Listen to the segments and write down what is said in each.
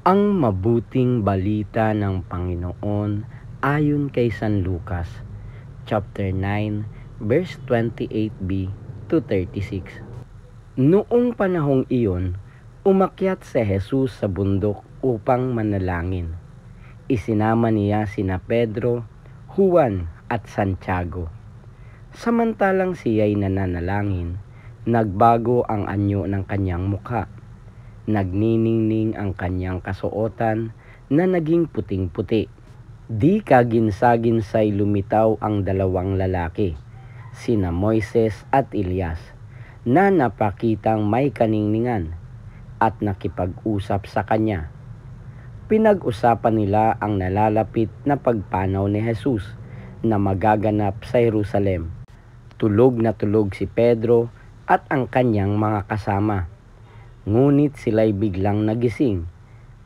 Ang mabuting balita ng Panginoon ayon kay San Lucas, chapter 9, verse 28b to 36. Noong panahong iyon, umakyat si Jesus sa bundok upang manalangin. Isinama niya sina Pedro, Juan at Santiago. Samantalang siya'y nananalangin, nagbago ang anyo ng kanyang mukha. Nagniningning ang kanyang kasuotan na naging puting-puti. Di kagins-ginsay lumitaw ang dalawang lalaki, sina Moises at Elias, na napakitang may kaningningan at nakipag-usap sa kanya. Pinag-usapan nila ang nalalapit na pagpanaw ni Jesus na magaganap sa Jerusalem. Tulog na tulog si Pedro at ang kanyang mga kasama. Ngunit sila'y biglang nagising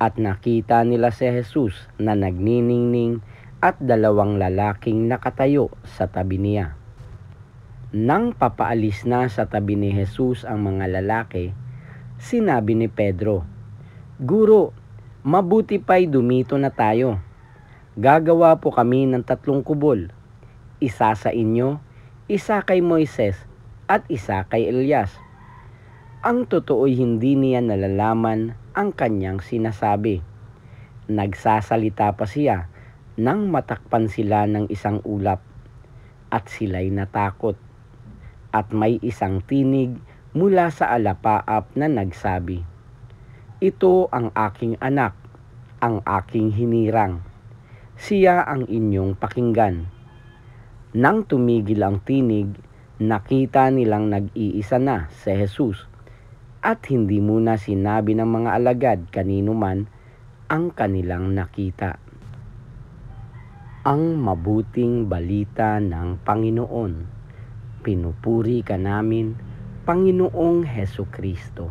at nakita nila si Jesus na nagniningning at dalawang lalaking nakatayo sa tabi niya. Nang papaalis na sa tabi ni Jesus ang mga lalaki, sinabi ni Pedro, "Guro, mabuti pa'y dumito na tayo. Gagawa po kami ng 3 kubol, isa sa inyo, isa kay Moises at isa kay Elias." Ang totoo'y hindi niya nalalaman ang kanyang sinasabi. Nagsasalita pa siya nang matakpan sila ng isang ulap at sila'y natakot. At may isang tinig mula sa alapaap na nagsabi, "Ito ang aking anak, ang aking hinirang. Siya ang inyong pakinggan." Nang tumigil ang tinig, nakita nilang nag-iisa na si Jesus. At hindi muna sinabi ng mga alagad kanino man ang kanilang nakita. Ang mabuting balita ng Panginoon. Pinupuri ka namin, Panginoong Hesukristo.